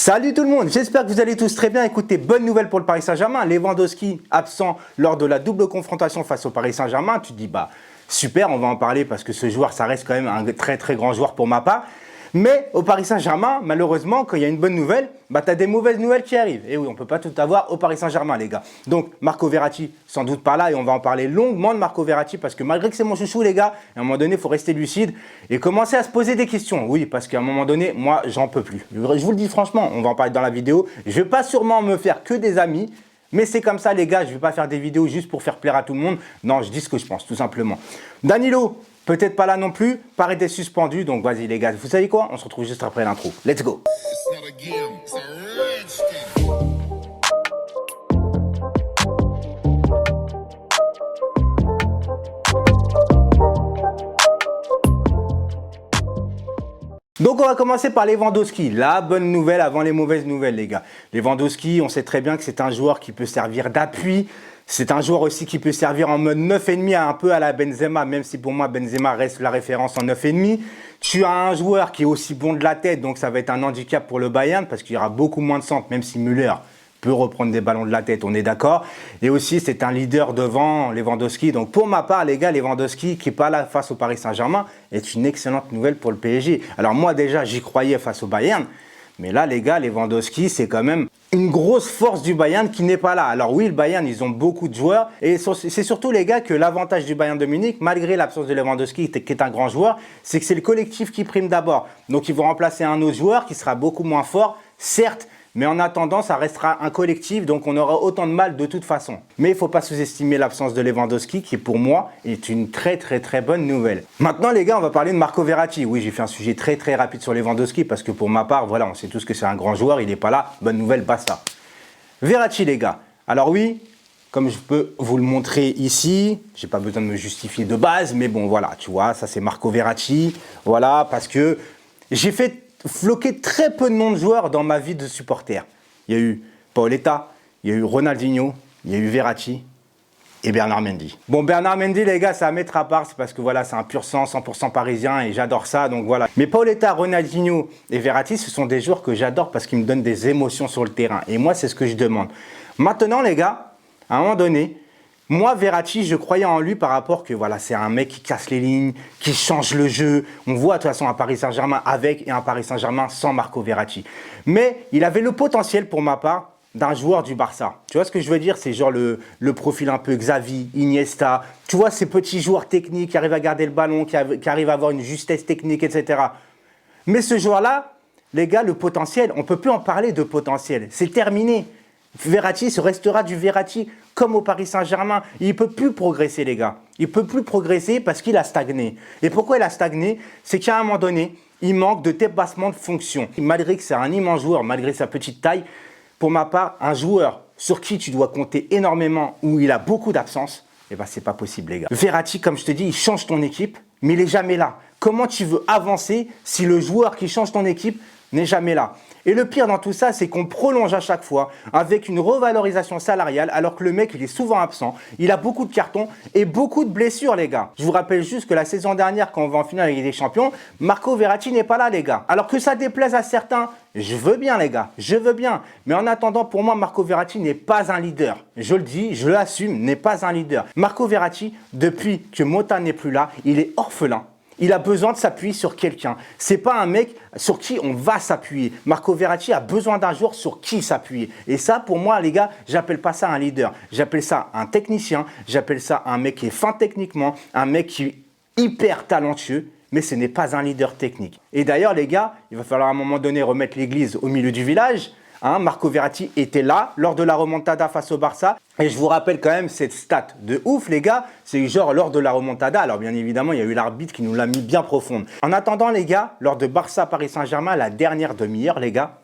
Salut tout le monde, j'espère que vous allez tous très bien. Écoutez, bonne nouvelle pour le Paris Saint-Germain. Lewandowski absent lors de la double confrontation face au Paris Saint-Germain. Tu te dis, bah super, on va en parler parce que ce joueur, ça reste quand même un très très grand joueur pour ma part. Mais au Paris Saint-Germain, malheureusement, quand il y a une bonne nouvelle, bah, tu as des mauvaises nouvelles qui arrivent. Et oui, on ne peut pas tout avoir au Paris Saint-Germain, les gars. Donc, Marco Verratti, sans doute pas là, et on va en parler longuement de Marco Verratti, parce que malgré que c'est mon chouchou, les gars, à un moment donné, il faut rester lucide et commencer à se poser des questions. Oui, parce qu'à un moment donné, moi, j'en peux plus. Je vous le dis franchement, on va en parler dans la vidéo. Je ne vais pas sûrement me faire que des amis, mais c'est comme ça, les gars, je ne vais pas faire des vidéos juste pour faire plaire à tout le monde. Non, je dis ce que je pense, tout simplement. Danilo, peut-être pas là non plus, paraît être suspendu, donc vas-y les gars, vous savez quoi? On se retrouve juste après l'intro. Let's go! Donc on va commencer par Lewandowski, la bonne nouvelle avant les mauvaises nouvelles les gars. Lewandowski, on sait très bien que c'est un joueur qui peut servir d'appui, c'est un joueur aussi qui peut servir en mode 9,5 un peu à la Benzema, même si pour moi Benzema reste la référence en 9,5. Tu as un joueur qui est aussi bon de la tête, donc ça va être un handicap pour le Bayern parce qu'il y aura beaucoup moins de centres, même si Müller peut reprendre des ballons de la tête, on est d'accord. Et aussi, c'est un leader devant Lewandowski. Donc, pour ma part, les gars, Lewandowski, qui n'est pas là face au Paris Saint-Germain, est une excellente nouvelle pour le PSG. Alors, moi, déjà, j'y croyais face au Bayern. Mais là, les gars, Lewandowski, c'est quand même une grosse force du Bayern qui n'est pas là. Alors oui, le Bayern, ils ont beaucoup de joueurs. Et c'est surtout, les gars, que l'avantage du Bayern de Munich, malgré l'absence de Lewandowski, qui est un grand joueur, c'est que c'est le collectif qui prime d'abord. Donc, ils vont remplacer un autre joueur qui sera beaucoup moins fort, certes. Mais en attendant, ça restera un collectif, donc on aura autant de mal de toute façon. Mais il ne faut pas sous-estimer l'absence de Lewandowski, qui pour moi est une très bonne nouvelle. Maintenant les gars, on va parler de Marco Verratti. Oui, j'ai fait un sujet très rapide sur Lewandowski, parce que pour ma part, voilà, on sait tous que c'est un grand joueur, il n'est pas là, bonne nouvelle, basta. Verratti les gars, alors oui, comme je peux vous le montrer ici, j'ai pas besoin de me justifier de base, mais bon voilà, tu vois, ça c'est Marco Verratti, voilà, parce que j'ai fait floqué très peu de noms de joueurs dans ma vie de supporter. Il y a eu Paoletta, il y a eu Ronaldinho, il y a eu Verratti et Bernard Mendy. Bon, Bernard Mendy, les gars, c'est à mettre à part, c'est parce que voilà, c'est un pur sang, 100% parisien et j'adore ça, donc voilà. Mais Paoletta, Ronaldinho et Verratti, ce sont des joueurs que j'adore parce qu'ils me donnent des émotions sur le terrain. Et moi, c'est ce que je demande. Maintenant, les gars, à un moment donné, moi, Verratti, je croyais en lui par rapport que voilà, c'est un mec qui casse les lignes, qui change le jeu. On voit de toute façon un Paris Saint-Germain avec et un Paris Saint-Germain sans Marco Verratti. Mais il avait le potentiel pour ma part d'un joueur du Barça. Tu vois ce que je veux dire? C'est genre le profil un peu Xavi, Iniesta. Tu vois ces petits joueurs techniques qui arrivent à garder le ballon, qui arrivent à avoir une justesse technique, etc. Mais ce joueur-là, les gars, le potentiel, on ne peut plus en parler de potentiel. C'est terminé. Verratti, ce restera du Verratti comme au Paris Saint-Germain. Il ne peut plus progresser, les gars. Il ne peut plus progresser parce qu'il a stagné. Et pourquoi il a stagné? C'est qu'à un moment donné, il manque de dépassement de fonction. Malgré que c'est un immense joueur, malgré sa petite taille, pour ma part, un joueur sur qui tu dois compter énormément, où il a beaucoup d'absence, eh ben, c'est pas possible, les gars. Verratti, comme je te dis, il change ton équipe, mais il n'est jamais là. Comment tu veux avancer si le joueur qui change ton équipe n'est jamais là? Et le pire dans tout ça, c'est qu'on prolonge à chaque fois avec une revalorisation salariale alors que le mec, il est souvent absent. Il a beaucoup de cartons et beaucoup de blessures, les gars. Je vous rappelle juste que la saison dernière, quand on va en finale avec les champions, Marco Verratti n'est pas là, les gars. Alors que ça déplaise à certains, je veux bien, les gars, je veux bien. Mais en attendant, pour moi, Marco Verratti n'est pas un leader. Je le dis, je l'assume, n'est pas un leader. Marco Verratti, depuis que Mota n'est plus là, il est orphelin. Il a besoin de s'appuyer sur quelqu'un. Ce n'est pas un mec sur qui on va s'appuyer. Marco Verratti a besoin d'un joueur sur qui s'appuyer. Et ça, pour moi, les gars, j'appelle pas ça un leader. J'appelle ça un technicien. J'appelle ça un mec qui est fin techniquement, un mec qui est hyper talentueux, mais ce n'est pas un leader technique. Et d'ailleurs, les gars, il va falloir à un moment donné remettre l'église au milieu du village. Marco Verratti était là lors de la remontada face au Barça. Et je vous rappelle quand même cette stat de ouf, les gars. C'est genre lors de la remontada. Alors bien évidemment, il y a eu l'arbitre qui nous l'a mis bien profonde. En attendant, les gars, lors de Barça-Paris Saint-Germain, la dernière demi-heure, les gars,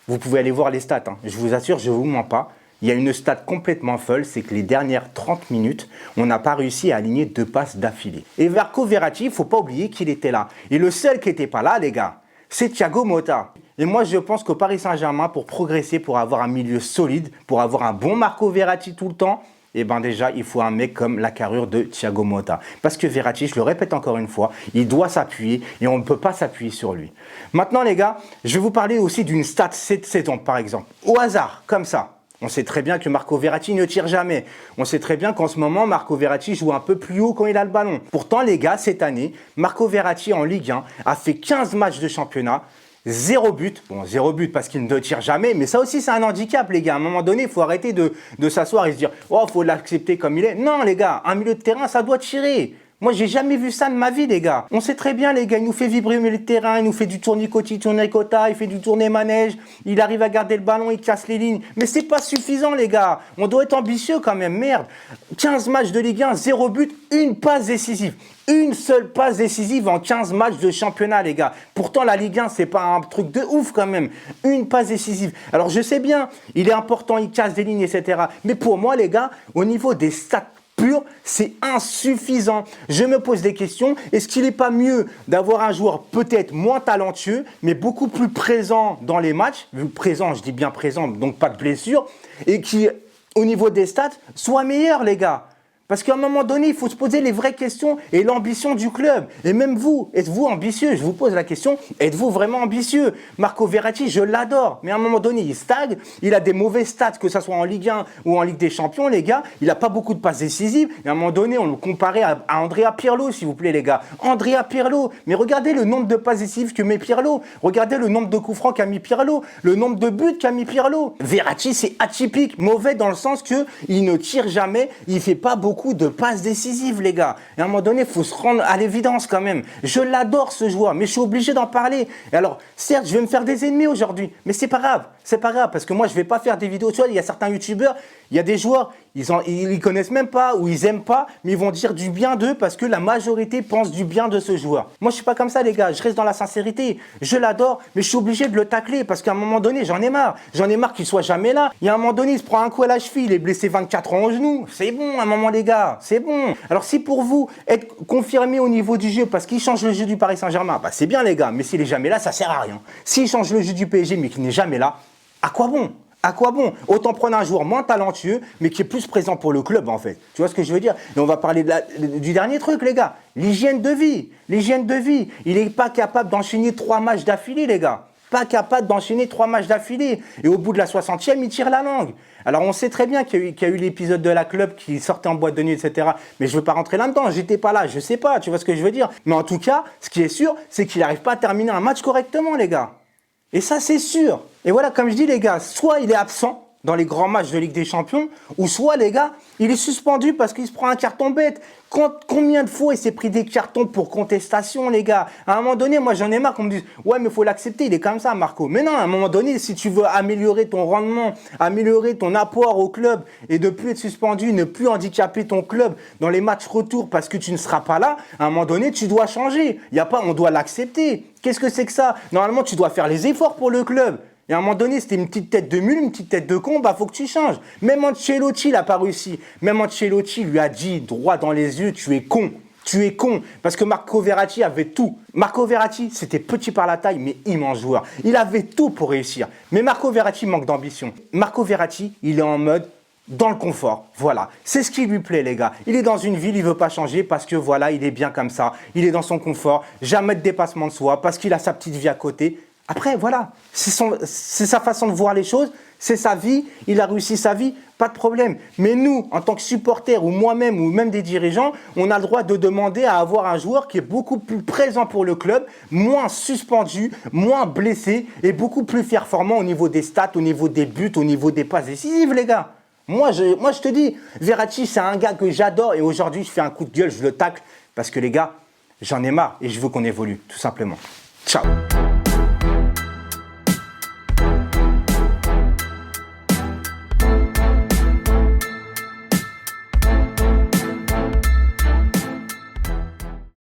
vous pouvez aller voir les stats. Je vous assure, je ne vous mens pas. Il y a une stat complètement folle, c'est que les dernières 30 minutes, on n'a pas réussi à aligner 2 passes d'affilée. Et Marco Verratti, il ne faut pas oublier qu'il était là. Et le seul qui n'était pas là, les gars, c'est Thiago Motta. Et moi, je pense qu'au Paris Saint-Germain, pour progresser, pour avoir un milieu solide, pour avoir un bon Marco Verratti tout le temps, eh ben déjà, il faut un mec comme la carrure de Thiago Motta. Parce que Verratti, je le répète encore une fois, il doit s'appuyer et on ne peut pas s'appuyer sur lui. Maintenant, les gars, je vais vous parler aussi d'une stat cette saison, par exemple. Au hasard, comme ça. On sait très bien que Marco Verratti ne tire jamais. On sait très bien qu'en ce moment, Marco Verratti joue un peu plus haut quand il a le ballon. Pourtant, les gars, cette année, Marco Verratti en Ligue 1 a fait 15 matchs de championnat. 0 but, bon 0 but parce qu'il ne tire jamais, mais ça aussi c'est un handicap les gars, à un moment donné il faut arrêter de s'asseoir et se dire « Oh, il faut l'accepter comme il est ». Non les gars, un milieu de terrain ça doit tirer. Moi, j'ai jamais vu ça de ma vie, les gars. On sait très bien, les gars, il nous fait vibrer au milieu de terrain, il nous fait du tournicoti, tournicota, il fait du tourné-manège, il arrive à garder le ballon, il casse les lignes. Mais c'est pas suffisant, les gars. On doit être ambitieux quand même, merde. 15 matchs de Ligue 1, 0 but, une passe décisive. Une seule passe décisive en 15 matchs de championnat, les gars. Pourtant, la Ligue 1, c'est pas un truc de ouf quand même. Une passe décisive. Alors, je sais bien, il est important, il casse des lignes, etc. Mais pour moi, les gars, au niveau des stats pur, c'est insuffisant. Je me pose des questions. Est-ce qu'il n'est pas mieux d'avoir un joueur peut-être moins talentueux, mais beaucoup plus présent dans les matchs, présent, je dis bien présent, donc pas de blessure, et qui, au niveau des stats, soit meilleur, les gars? Parce qu'à un moment donné, il faut se poser les vraies questions et l'ambition du club. Et même vous, êtes-vous ambitieux? Je vous pose la question, êtes-vous vraiment ambitieux? Marco Verratti, je l'adore. Mais à un moment donné, il stagne. Il a des mauvais stats, que ce soit en Ligue 1 ou en Ligue des Champions, les gars. Il n'a pas beaucoup de passes décisives. Et à un moment donné, on le comparait à Andrea Pirlo, s'il vous plaît, les gars. Andrea Pirlo. Mais regardez le nombre de passes décisives que met Pirlo. Regardez le nombre de coups francs qu'a mis Pirlo. Le nombre de buts qu'a mis Pirlo. Verratti, c'est atypique. Mauvais dans le sens qu'il ne tire jamais. Il ne fait pas beaucoup de passes décisives, les gars. Et à un moment donné, il faut se rendre à l'évidence quand même. Je l'adore, ce joueur, mais je suis obligé d'en parler. Et alors, certes, je vais me faire des ennemis aujourd'hui, mais c'est pas grave. C'est pas grave, parce que moi, je vais pas faire des vidéos. Tu vois, il y a certains youtubeurs, il y a des joueurs, ils connaissent même pas ou ils aiment pas, mais ils vont dire du bien d'eux parce que la majorité pense du bien de ce joueur. Moi, je suis pas comme ça, les gars. Je reste dans la sincérité. Je l'adore, mais je suis obligé de le tacler parce qu'à un moment donné, j'en ai marre. J'en ai marre qu'il soit jamais là. Il y a un moment donné, il se prend un coup à la cheville, il est blessé 24 ans au genou. C'est bon, à un moment, les gars. C'est bon. Alors, si pour vous, être confirmé au niveau du jeu parce qu'il change le jeu du Paris Saint-Germain, bah, c'est bien, les gars. Mais s'il est jamais là, ça sert à rien. S'il change le jeu du PSG, mais qu'il n'est jamais là, à quoi bon? À quoi bon? Autant prendre un joueur moins talentueux, mais qui est plus présent pour le club, en fait. Tu vois ce que je veux dire? Et on va parler du dernier truc, les gars. L'hygiène de vie. L'hygiène de vie. Il n'est pas capable d'enchaîner 3 matchs d'affilée, les gars. Pas capable d'enchaîner 3 matchs d'affilée. Et au bout de la 60e, il tire la langue. Alors, on sait très bien qu'il y a eu l'épisode de la club qui sortait en boîte de nuit, etc. Mais je ne veux pas rentrer là-dedans. J'étais pas là. Je sais pas. Tu vois ce que je veux dire? Mais en tout cas, ce qui est sûr, c'est qu'il n'arrive pas à terminer un match correctement, les gars. Et ça, c'est sûr. Et voilà, comme je dis, les gars, soit il est absent dans les grands matchs de Ligue des Champions, ou soit, les gars, il est suspendu parce qu'il se prend un carton bête. Combien de fois il s'est pris des cartons pour contestation, les gars? À un moment donné, moi, j'en ai marre qu'on me dise « Ouais, mais il faut l'accepter, il est comme ça, Marco. » Mais non, à un moment donné, si tu veux améliorer ton rendement, améliorer ton apport au club et ne plus être suspendu, ne plus handicaper ton club dans les matchs retour parce que tu ne seras pas là, à un moment donné, tu dois changer. Il n'y a pas « on doit l'accepter ». Qu'est-ce que c'est que ça? Normalement, tu dois faire les efforts pour le club. Et à un moment donné, c'était une petite tête de mule, une petite tête de con, bah faut que tu changes. Même Ancelotti, il n'a pas réussi. Même Ancelotti lui a dit droit dans les yeux, tu es con. Tu es con. Parce que Marco Verratti avait tout. Marco Verratti, c'était petit par la taille, mais immense joueur. Il avait tout pour réussir. Mais Marco Verratti manque d'ambition. Marco Verratti, il est en mode dans le confort, voilà. C'est ce qui lui plaît, les gars. Il est dans une ville, il ne veut pas changer parce que voilà, il est bien comme ça. Il est dans son confort, jamais de dépassement de soi parce qu'il a sa petite vie à côté. Après, voilà, c'est sa façon de voir les choses, c'est sa vie, il a réussi sa vie, pas de problème. Mais nous, en tant que supporters, ou moi-même, ou même des dirigeants, on a le droit de demander à avoir un joueur qui est beaucoup plus présent pour le club, moins suspendu, moins blessé et beaucoup plus performant au niveau des stats, au niveau des buts, au niveau des passes décisives, les gars. Moi, je te dis, Verratti, c'est un gars que j'adore et aujourd'hui, je fais un coup de gueule, je le tacle parce que les gars, j'en ai marre et je veux qu'on évolue, tout simplement. Ciao.